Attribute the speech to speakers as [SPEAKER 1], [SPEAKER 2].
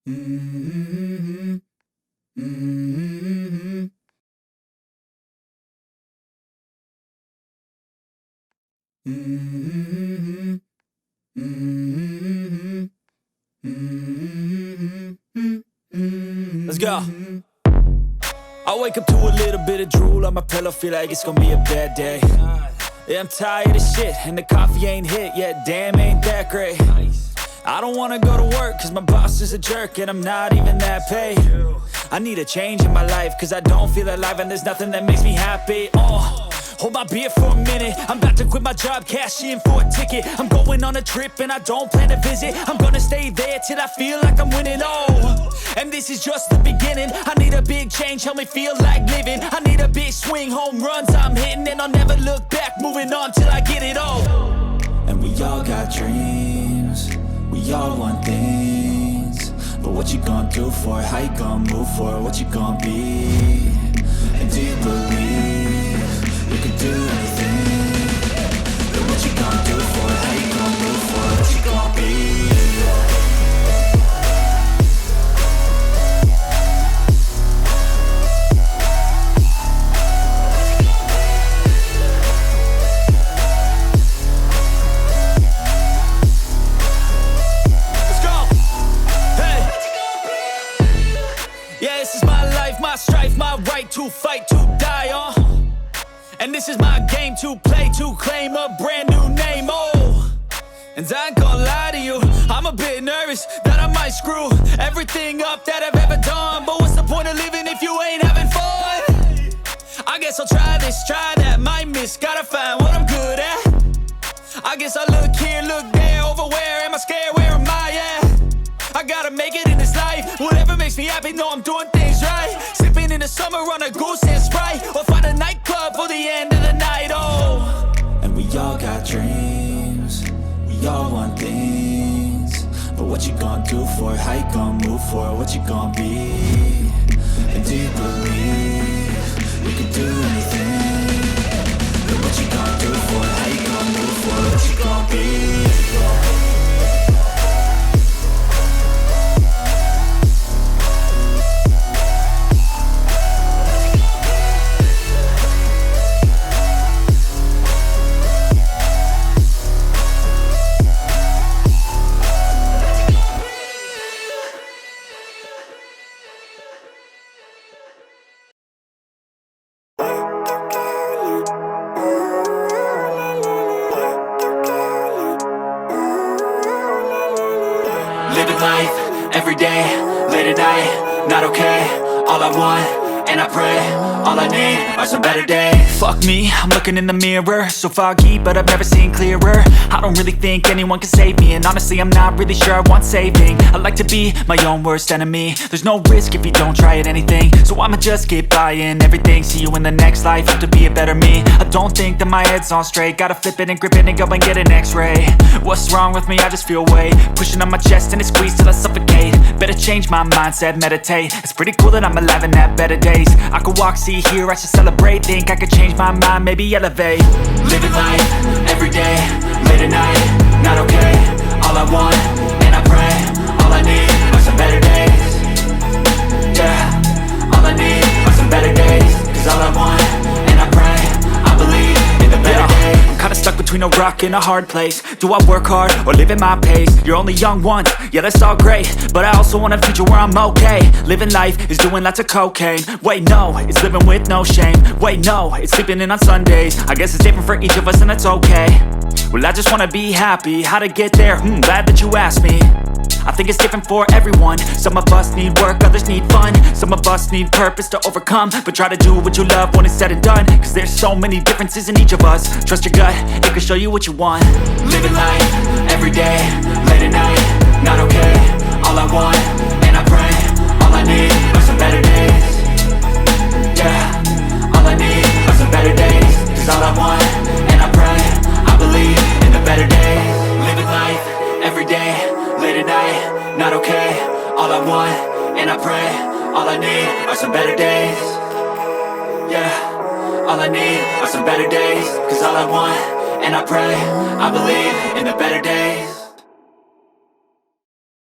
[SPEAKER 1] Mm-hmm. Mm-hmm. Mm-hmm. Mm-hmm. Mm-hmm. Let's go. I wake up to a little bit of drool on my pillow, feel like it's gonna be a bad day. Yeah, I'm tired of shit, and the coffee ain't hit yet, damn, ain't that great. I don't wanna go to work, cause my boss is a jerk, and I'm not even that paid. I need a change in my life, cause I don't feel alive, and there's nothing that makes me happy. Hold my beer for a minute, I'm about to quit my job, cash in for a ticket. I'm going on a trip and I don't plan to visit. I'm gonna stay there till I feel like I'm winning, and this is just the beginning. I need a big change, help me feel like living. I need a big swing, home runs I'm hitting, and I'll never look back, moving on till I get it all. And we all got dreams, we all want things, but what you gonna do for it? How you gonna move for it? What you gonna be? And do you believe you can do anything? But what you gonna do for it? How you gonna move for it? What you gonna be? My strife, my right to fight, to die on. And this is my game to play, to claim a brand new name, And I ain't gonna lie to you, I'm a bit nervous that I might screw everything up that I've ever done. But what's the point of living if you ain't having fun? I guess I'll try this, try that, might miss, gotta find what I'm good at. I guess I look here, look there, over where am I scared, where am I at? I gotta make it in this life, whatever makes me happy, know I'm doing things right. Sipping in the summer on a goose and Sprite, or find a nightclub for the end of the night, And we all got dreams, we all want things, but what you gonna do for it? How you gonna move for it? What you gonna be? And do you believe you can do anything? But what you gonna do for it? How you gonna move for it? What you gonna be? Living life, every day, late at night, not okay. All I want, and I pray, all I need are some better days. Fuck me, I'm looking in the mirror, so foggy, but I've never seen clearer. I don't really think anyone can save me, and honestly I'm not really sure I want saving. I like to be my own worst enemy. There's no risk if you don't try at anything, so I'ma just keep buying everything. See you in the next life, have to be a better me. I don't think that my head's on straight, gotta flip it and grip it and go and get an x-ray. What's wrong with me? I just feel weight pushing on my chest and it squeezes till I suffocate. Better change my mindset, meditate. It's pretty cool that I'm alive and have better days. I could walk, see, hear, I should celebrate. Think I could change my mind, maybe elevate. Living life, every day, late at night, not okay. All I want, and I pray, all I need are some better days. Yeah, all I need are some better days. Cause all I want, and I pray, I believe in the better days. I'm kinda stuck between a rock and a hard place. Do I work hard or live at my pace? You're only young once, yeah that's all great, but I also want a future where I'm okay. Living life is doing lots of cocaine. Wait no, it's living with no shame. Wait no, it's sleeping in on Sundays. I guess it's different for each of us and that's okay. Well I just wanna be happy, how to get there? Glad that you asked me. I think it's different for everyone. Some of us need work, others need fun. Some of us need purpose to overcome. But try to do what you love when it's said and done, cause there's so many differences in each of us. Trust your gut, it can show you what you want. Living life, every day, late at night, not okay. All I want, and I pray, all I need are some better days. Yeah, all I need are some better days. Cause all I want, and I pray, I believe in the better days. Living life, every day, late at night, not okay. All I want, and I pray, all I need are some better days. Yeah, all I need are some better days. Cause all I want, and I pray, I believe in the better days.